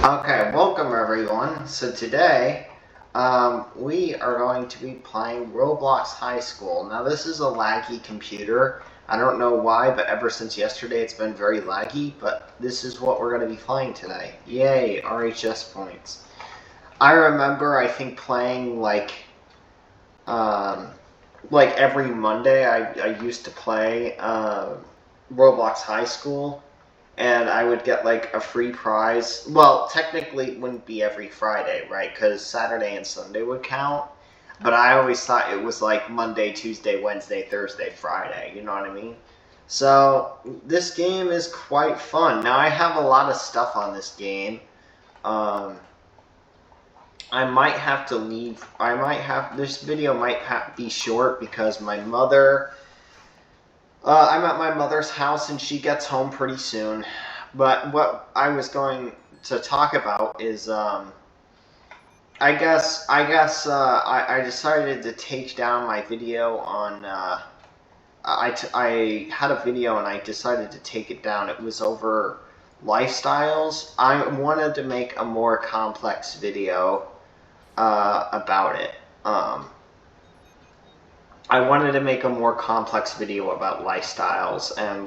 Okay, welcome everyone. So today, we are going to be playing Roblox High School. Now this is a laggy computer. I don't know why, but ever since yesterday it's been very laggy, but this is what we're going to be playing today. Yay, RHS points. I remember, I think, playing um, like every Monday I used to play Roblox High School, and I would get like a free prize. Well, technically it wouldn't be every Friday, right? Because Saturday and Sunday would count. But I always thought it was like Monday, Tuesday, Wednesday, Thursday, Friday. You know what I mean? So this game is quite fun. Now I have a lot of stuff on this game. Um, I might have to leave. This video might be short because my mother. I'm at my mother's house and she gets home pretty soon. But what I was going to talk about is, I decided to take down my video on, I had a video and I decided to take it down. It was over lifestyles. I wanted to make a more complex video, about it. I wanted to make a more complex video about lifestyles and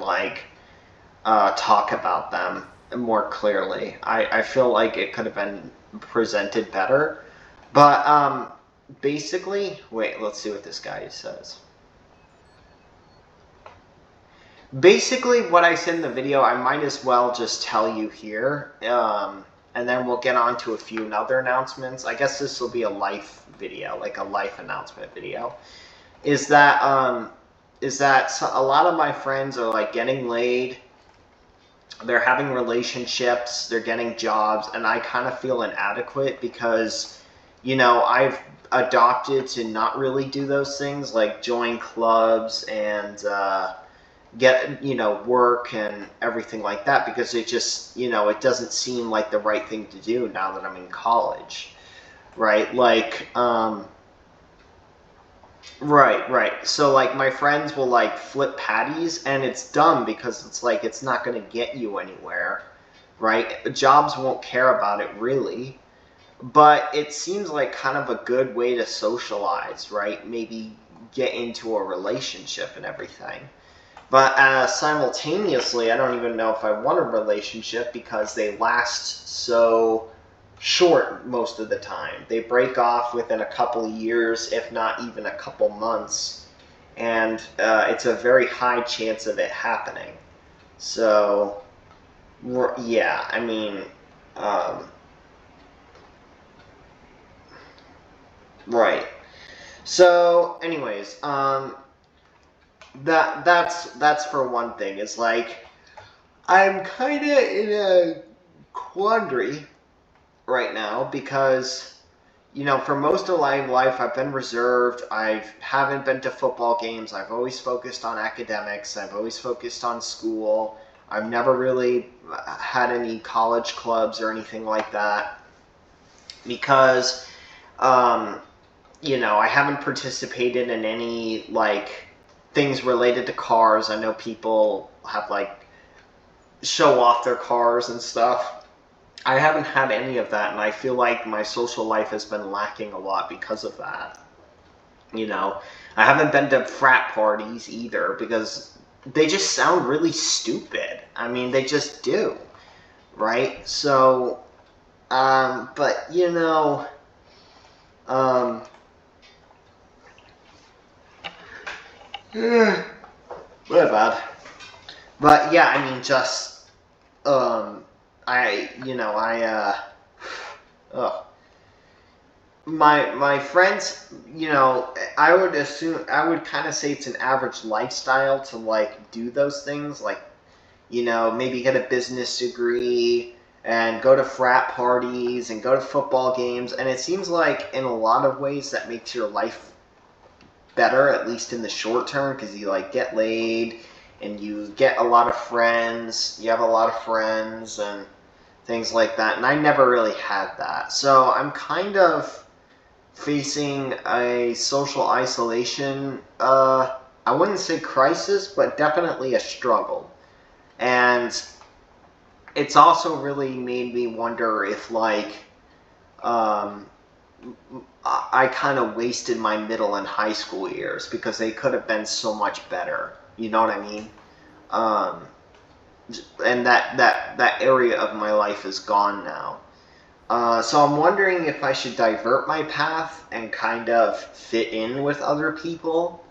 talk about them more clearly. I feel like it could have been presented better. But basically, wait, let's see what this guy says. Basically, what I said in the video, I might as well just tell you here. And then we'll get on to a few other announcements. I guess this will be a life video, like a life announcement video. Is that a lot of my friends are like getting laid, they're having relationships, they're getting jobs, and I kind of feel inadequate because, I've adopted to not really do those things, like join clubs and get, work and everything like that, because it just, it doesn't seem like the right thing to do now that I'm in college, right? Right. So, like, my friends will, like, flip patties, and it's dumb because it's like it's not going to get you anywhere, right? Jobs won't care about it, really. But it seems like kind of a good way to socialize, right? Maybe get into a relationship and everything. But simultaneously, I don't even know if I want a relationship because they last so short most of the time. They break off within a couple of years, if not even a couple months, and it's a very high chance of it happening. So, yeah, I mean, right. So, anyways, that's for one thing. It's like I'm kind of in a quandary right now because, for most of my life I've been reserved. I haven't been to football games. I've always focused on academics. I've always focused on school. I've never really had any college clubs or anything like that because, I haven't participated in any, things related to cars. I know people have, show off their cars and stuff. I haven't had any of that, and I feel like my social life has been lacking a lot because of that. I haven't been to frat parties either because they just sound really stupid. I mean, they just do, right? So, but what about? But yeah, I mean, just I you know I ugh. My friends, I would kind of say it's an average lifestyle to do those things, maybe get a business degree and go to frat parties and go to football games, and it seems like in a lot of ways that makes your life better, at least in the short term, because you get laid and you get a lot of friends, you have a lot of friends and things like that, and I never really had that. So I'm kind of facing a social isolation, I wouldn't say crisis, but definitely a struggle. And it's also really made me wonder if, like, um, I kind of wasted my middle and high school years because they could have been so much better. You know what I mean? Um, and that area of my life is gone now. So I'm wondering if I should divert my path and kind of fit in with other people,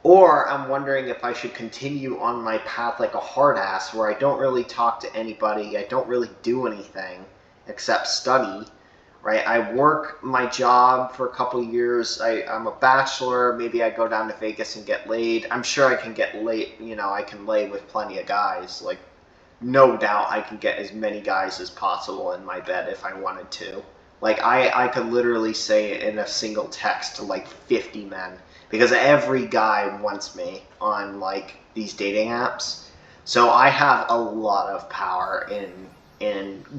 or I'm wondering if I should continue on my path like a hard ass where I don't really talk to anybody, I don't really do anything except study, right? I work my job for a couple years. I'm a bachelor. Maybe I go down to Vegas and get laid. I'm sure I can get laid, I can lay with plenty of guys. Like, no doubt I can get as many guys as possible in my bed if I wanted to. Like, I could literally say it in a single text to like 50 men because every guy wants me on like these dating apps. So I have a lot of power in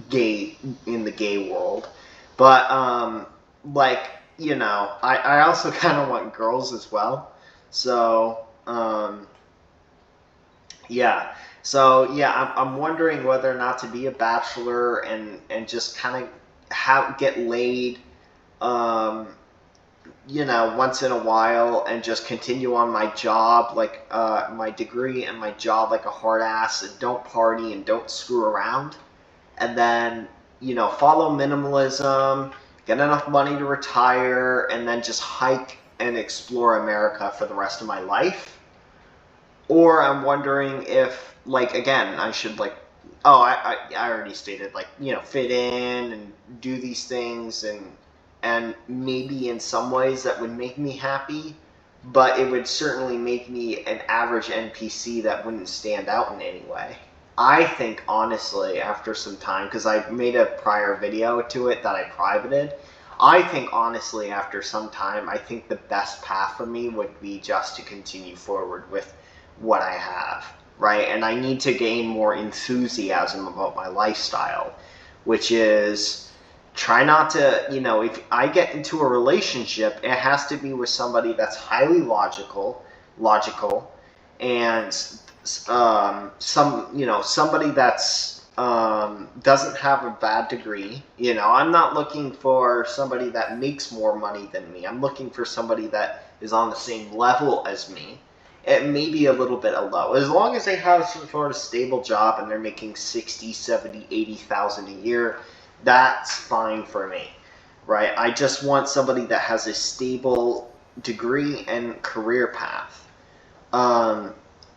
the gay world. But like, I also kind of want girls as well. So yeah. So yeah, I'm wondering whether or not to be a bachelor and just kind of get laid, um, once in a while and just continue on my job, like my degree and my job like a hard ass, and don't party and don't screw around, and then follow minimalism, get enough money to retire, and then just hike and explore America for the rest of my life. Or I'm wondering if, like, again, I should, like, oh, I already stated, like, fit in and do these things, and maybe in some ways that would make me happy, but it would certainly make me an average NPC that wouldn't stand out in any way. I think, honestly, after some time, because I made a prior video to it that I privated, I think, honestly, after some time, I think the best path for me would be just to continue forward with what I have, right? And I need to gain more enthusiasm about my lifestyle, which is try not to, if I get into a relationship, it has to be with somebody that's highly logical, and somebody that's doesn't have a bad degree. I'm not looking for somebody that makes more money than me. I'm looking for somebody that is on the same level as me. It may be a little bit low. As long as they have some sort of stable job and they're making 60, 70, 80,000 a year, that's fine for me, right? I just want somebody that has a stable degree and career path.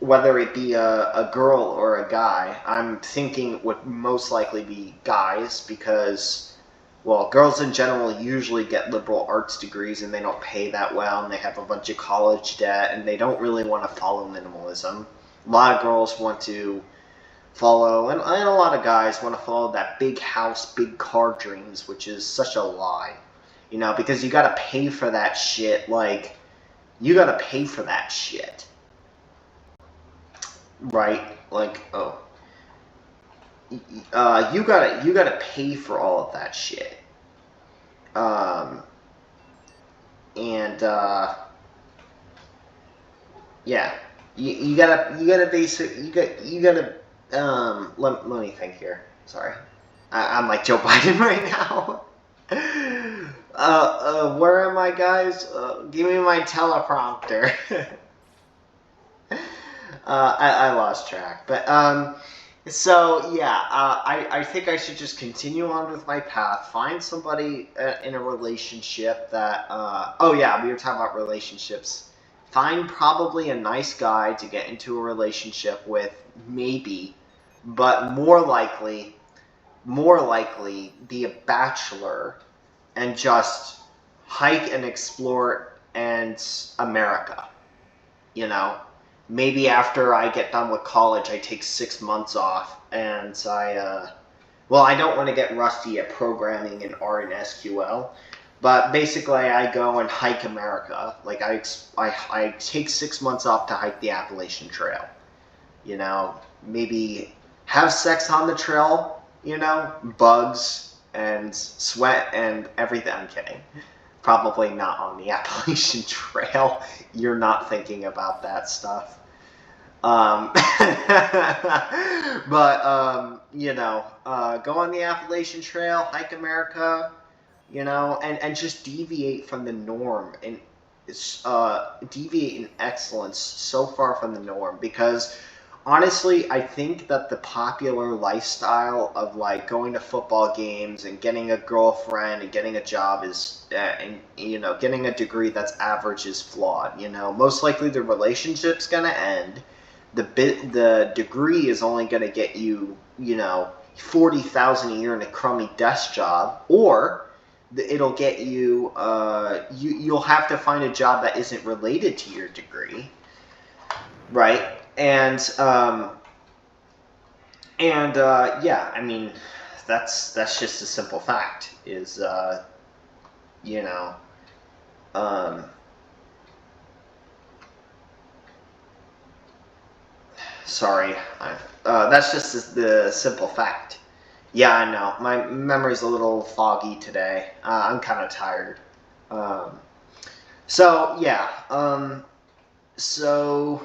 Whether it be a girl or a guy, I'm thinking it would most likely be guys because, well, girls in general usually get liberal arts degrees and they don't pay that well and they have a bunch of college debt and they don't really want to follow minimalism. A lot of girls want to follow, and a lot of guys want to follow that big house, big car dreams, which is such a lie. Because you gotta pay for that shit. Like, you gotta pay for that shit. Right? Like, oh. You gotta pay for all of that shit. Um, and yeah, you gotta let me think here. Sorry, I'm like Joe Biden right now. Where am I, guys? Give me my teleprompter. I lost track, but so yeah, I think I should just continue on with my path, find somebody in a relationship that, oh yeah, we were talking about relationships. Find probably a nice guy to get into a relationship with, maybe, but more likely be a bachelor and just hike and explore and America, maybe after I get done with college, I take 6 months off, and I don't want to get rusty at programming in R and SQL, but basically I go and hike America. Like, I take 6 months off to hike the Appalachian Trail. Maybe have sex on the trail, bugs and sweat and everything. I'm kidding. Probably not on the Appalachian Trail. You're not thinking about that stuff. Um, but go on the Appalachian Trail, hike America, and just deviate from the norm and deviate in excellence so far from the norm. Because honestly, I think that the popular lifestyle of like going to football games and getting a girlfriend and getting a job is, and getting a degree that's average is flawed. Most likely the relationship's gonna end. The degree is only gonna get you, 40,000 a year in a crummy desk job, or it'll get you, you'll have to find a job that isn't related to your degree, right? Yeah, I mean, that's just a simple fact. Is you know, um, sorry, that's just the simple fact. Yeah, I know. My memory's a little foggy today. I'm kind of tired. Um, so yeah. So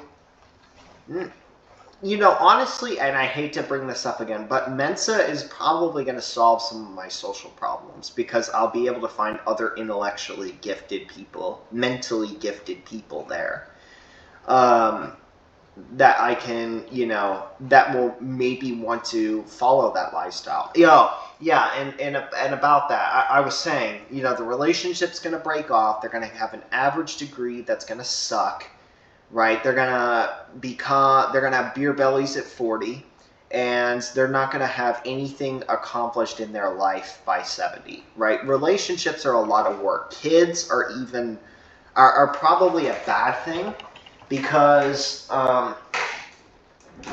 honestly, and I hate to bring this up again, but Mensa is probably going to solve some of my social problems because I'll be able to find other intellectually gifted people, mentally gifted people there. Um, that I can, that will maybe want to follow that lifestyle. Yeah, and about that, I was saying, the relationship's going to break off. They're going to have an average degree that's going to suck, right? They're gonna have beer bellies at 40, and they're not gonna have anything accomplished in their life by 70, right? Relationships are a lot of work. Kids are probably a bad thing because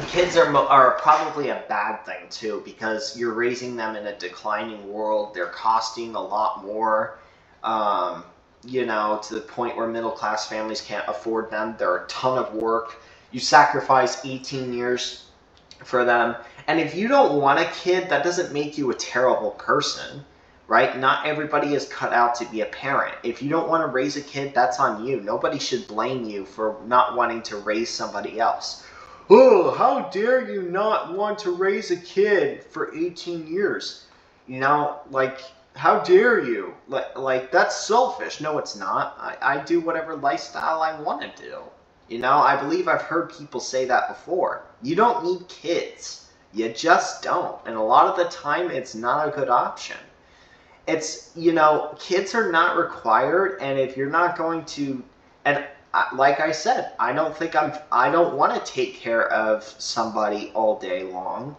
kids are probably a bad thing too because you're raising them in a declining world. They're costing a lot more. Um, to the point where middle class families can't afford them. They're a ton of work. You sacrifice 18 years for them. And if you don't want a kid, that doesn't make you a terrible person, right? Not everybody is cut out to be a parent. If you don't want to raise a kid, that's on you. Nobody should blame you for not wanting to raise somebody else. Oh, how dare you not want to raise a kid for 18 years? Like, how dare you? Like that's selfish. No, it's not. I do whatever lifestyle I want to do. I believe I've heard people say that before. You don't need kids. You just don't. And a lot of the time, it's not a good option. Kids are not required, and if you're not going to, and like I said, I don't want to take care of somebody all day long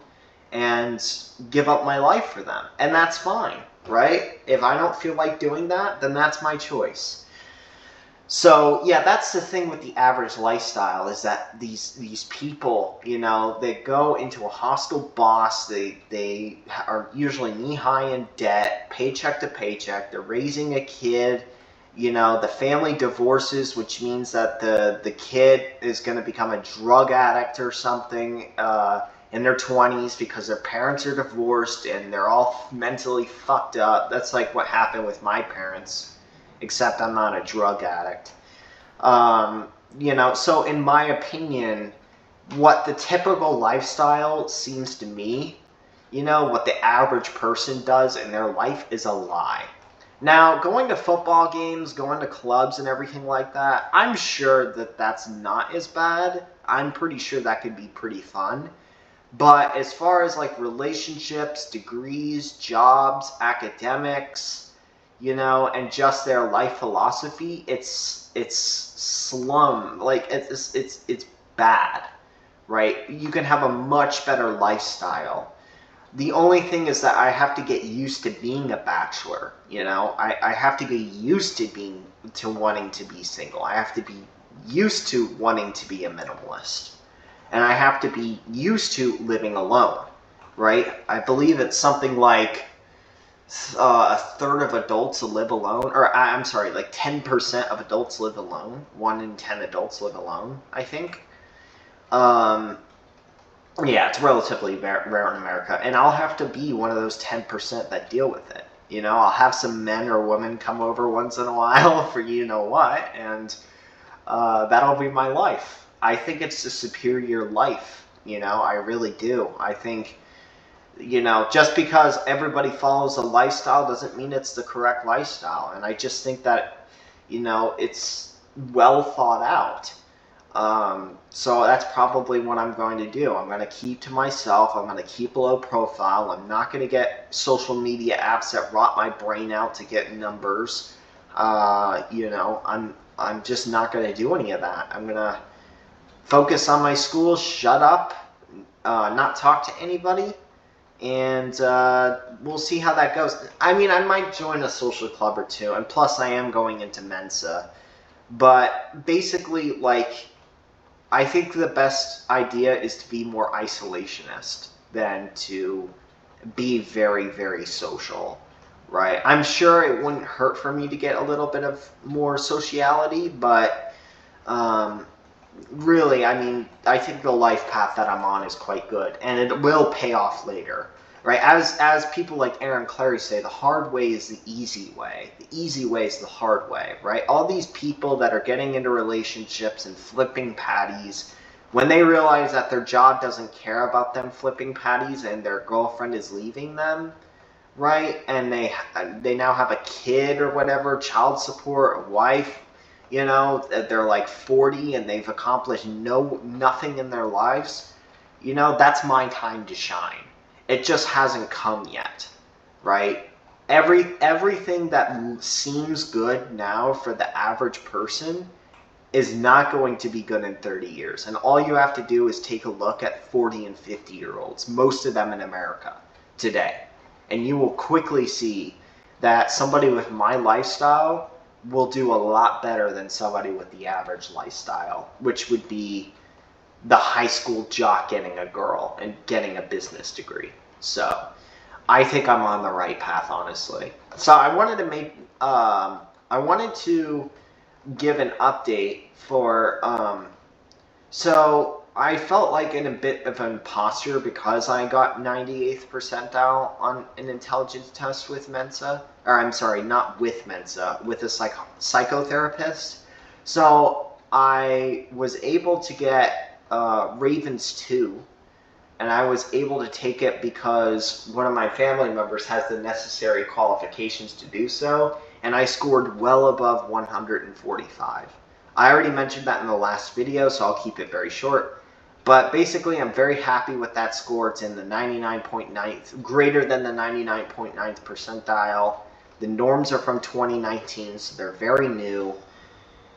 and give up my life for them. And that's fine, right? If I don't feel like doing that, then that's my choice. So yeah, that's the thing with the average lifestyle is that these people, they go into a hostile boss. They are usually knee high in debt, paycheck to paycheck. They're raising a kid. The family divorces, which means that the kid is going to become a drug addict or something in their 20s because their parents are divorced and they're all mentally fucked up. That's like what happened with my parents, except I'm not a drug addict. So in my opinion, what the typical lifestyle seems to me, what the average person does in their life is a lie. Now, going to football games, going to clubs and everything like that, I'm sure that that's not as bad. I'm pretty sure that could be pretty fun. But as far as like relationships, degrees, jobs, academics, and just their life philosophy, it's slum. Like it's bad, right? You can have a much better lifestyle. The only thing is that I have to get used to being a bachelor. I have to get used to wanting to be single. I have to be used to wanting to be a minimalist, and I have to be used to living alone, right? I believe it's something like a third of adults live alone, or I'm sorry, like 10% of adults live alone. 1 in 10 adults live alone, I think. Um, yeah, it's relatively rare in America, and I'll have to be one of those 10% that deal with it. I'll have some men or women come over once in a while for what, and that'll be my life. I think it's a superior life. I really do. I think, just because everybody follows a lifestyle doesn't mean it's the correct lifestyle. And I just think that, it's well thought out. So that's probably what I'm going to do. I'm going to keep to myself. I'm going to keep low profile. I'm not going to get social media apps that rot my brain out to get numbers. I'm just not going to do any of that. I'm going to focus on my school, shut up, not talk to anybody, and we'll see how that goes. I mean, I might join a social club or two, and plus I am going into Mensa. But basically, like, I think the best idea is to be more isolationist than to be very, very social, right? I'm sure it wouldn't hurt for me to get a little bit of more sociality, but really, I mean, I think the life path that I'm on is quite good, and it will pay off later, right? As people like Aaron Clarey say, the hard way is the easy way. The easy way is the hard way, right? All these people that are getting into relationships and flipping patties, when they realize that their job doesn't care about them flipping patties and their girlfriend is leaving them, right? And they now have a kid or whatever, child support, a wife, they're like 40 and they've accomplished nothing in their lives, that's my time to shine. It just hasn't come yet, right? Everything that seems good now for the average person is not going to be good in 30 years. And all you have to do is take a look at 40 and 50-year-olds, most of them in America today. And you will quickly see that somebody with my lifestyle will do a lot better than somebody with the average lifestyle, which would be the high school jock getting a girl and getting a business degree. So I think I'm on the right path, honestly. So I wanted to give an update for, so I felt like in a bit of an imposter because I got 98th percentile on an intelligence test with Mensa, or I'm sorry, not with Mensa, with a psychotherapist. So I was able to get Ravens 2, and I was able to take it because one of my family members has the necessary qualifications to do so, and I scored well above 145. I already mentioned that in the last video, so I'll keep it very short. But basically, I'm very happy with that score. It's in the 99.9th, greater than the 99.9th percentile. The norms are from 2019, so they're very new.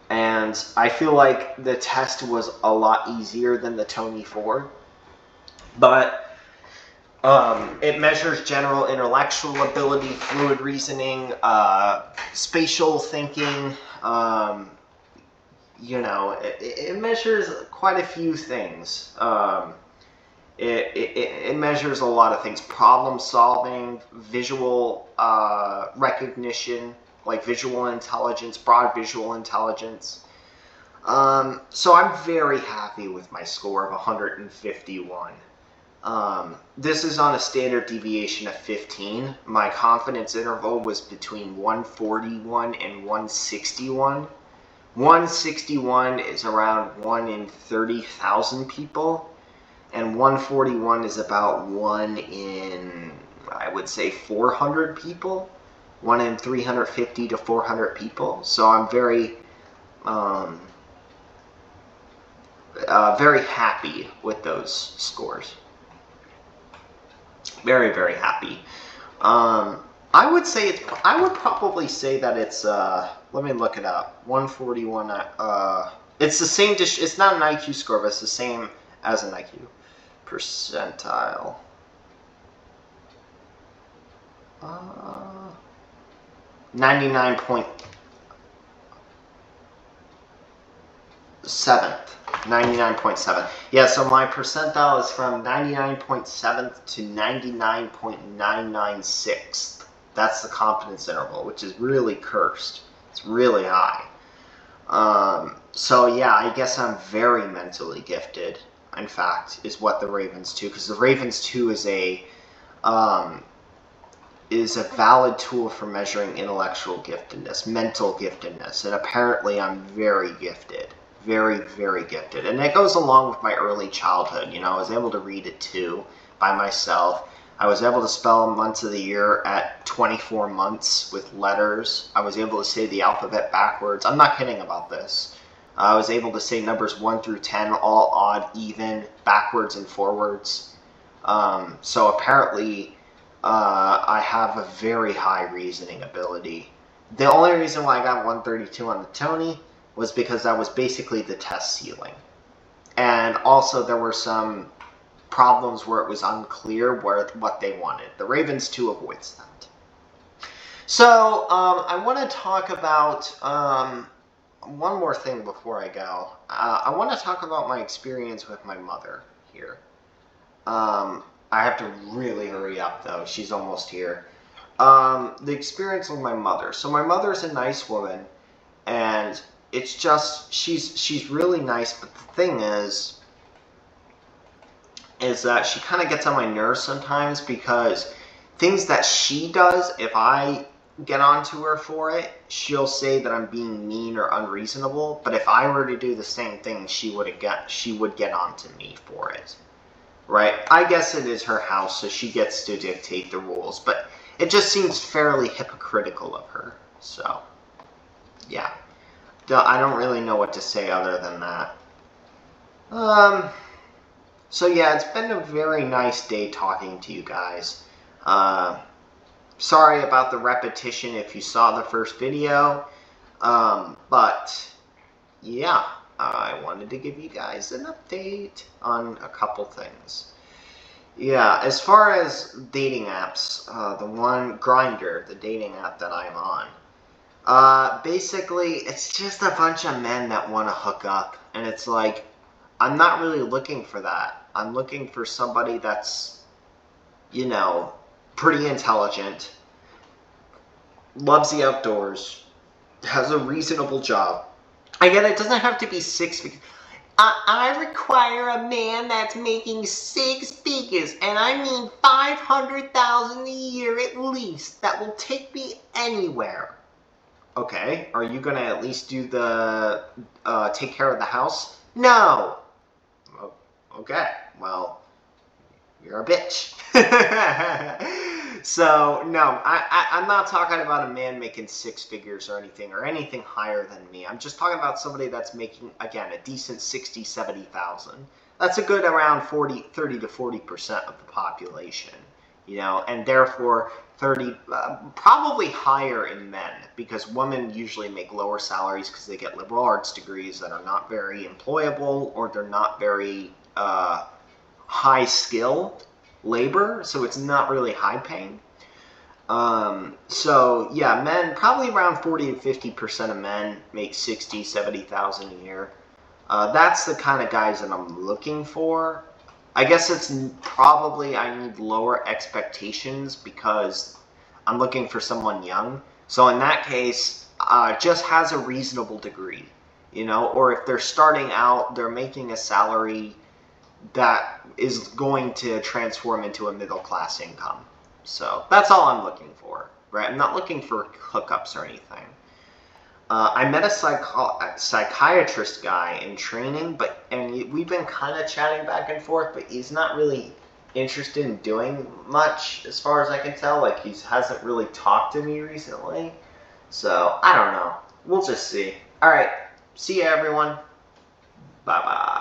And I feel like the test was a lot easier than the Tony 4. But it measures general intellectual ability, fluid reasoning, spatial thinking. It measures quite a few things. It measures a lot of things. Problem solving, visual recognition, like visual intelligence, broad visual intelligence. So I'm very happy with my score of 151. This is on a standard deviation of 15. My confidence interval was between 141 and 161. 161 is around 1 in 30,000 people, and 141 is about 1 in, I would say, 400 people, 1 in 350 to 400 people. So I'm very, very happy with those scores. Very, very happy. I would probably say that it's, let me look it up. 141, it's the same, it's not an IQ score, but it's the same as an IQ percentile. 99.7. 99.7. Yeah, so my percentile is from 99.7th to 99.996. That's the confidence interval, which is really cursed. It's really high. So yeah, I guess I'm very mentally gifted, in fact, is what the Ravens 2, because the Ravens 2 is a valid tool for measuring intellectual giftedness, mental giftedness, and apparently I'm very gifted. very, very gifted. And it goes along with my early childhood. You know, I was able to read at 2 by myself. I was able to spell months of the year at 24 months with letters. I was able to say the alphabet backwards. I'm not kidding about this. I was able to say numbers 1 through 10, all odd, even, backwards and forwards. So apparently, I have a very high reasoning ability. The only reason why I got 132 on the Tony was because that was basically the test ceiling. And also there were some problems where it was unclear what they wanted. The Ravens 2 avoids that. So I want to talk about one more thing before I go. I want to talk about my experience with my mother here. I have to really hurry up though. She's almost here. The experience with my mother. So my mother's a nice woman, and it's just she's really nice. But the thing is that she kind of gets on my nerves sometimes, because things that she does, if I get onto her for it, she'll say that I'm being mean or unreasonable. But if I were to do the same thing, she would get onto me for it. Right? I guess it is her house, so she gets to dictate the rules, but it just seems fairly hypocritical of her. So, yeah. I don't really know what to say other than that. So yeah, it's been a very nice day talking to you guys. Sorry about the repetition if you saw the first video. But, yeah. I wanted to give you guys an update on a couple things. Yeah, as far as dating apps, the one Grindr, the dating app that I'm on, basically it's just a bunch of men that want to hook up, and it's like, I'm not really looking for that. I'm looking for somebody that's, you know, pretty intelligent, loves the outdoors, has a reasonable job. Again, it doesn't have to be 6 figures. I require a man that's making 6 figures, and I mean $500,000 a year at least, that will take me anywhere. Okay, are you gonna at least do the, take care of the house? No. Okay, well, you're a bitch. So, no, I'm not talking about a man making 6 figures or anything higher than me. I'm just talking about somebody that's making, again, a decent 60, 70,000. That's a good around 30 to 40% of the population, you know, and therefore 30, probably higher in men, because women usually make lower salaries because they get liberal arts degrees that are not very employable, or they're not very high skill labor, so it's not really high paying. So yeah, men, probably around 40 to 50% of men make 60, 70,000 a year. That's the kind of guys that I'm looking for. I guess it's probably I need lower expectations because I'm looking for someone young. So in that case, just has a reasonable degree, you know, or if they're starting out, they're making a salary that is going to transform into a middle-class income. So that's all I'm looking for, right? I'm not looking for hookups or anything. I met a psychiatrist guy in training, and we've been kind of chatting back and forth, but he's not really interested in doing much, as far as I can tell. Like, he hasn't really talked to me recently. So, I don't know. We'll just see. Alright, see ya, everyone. Bye-bye.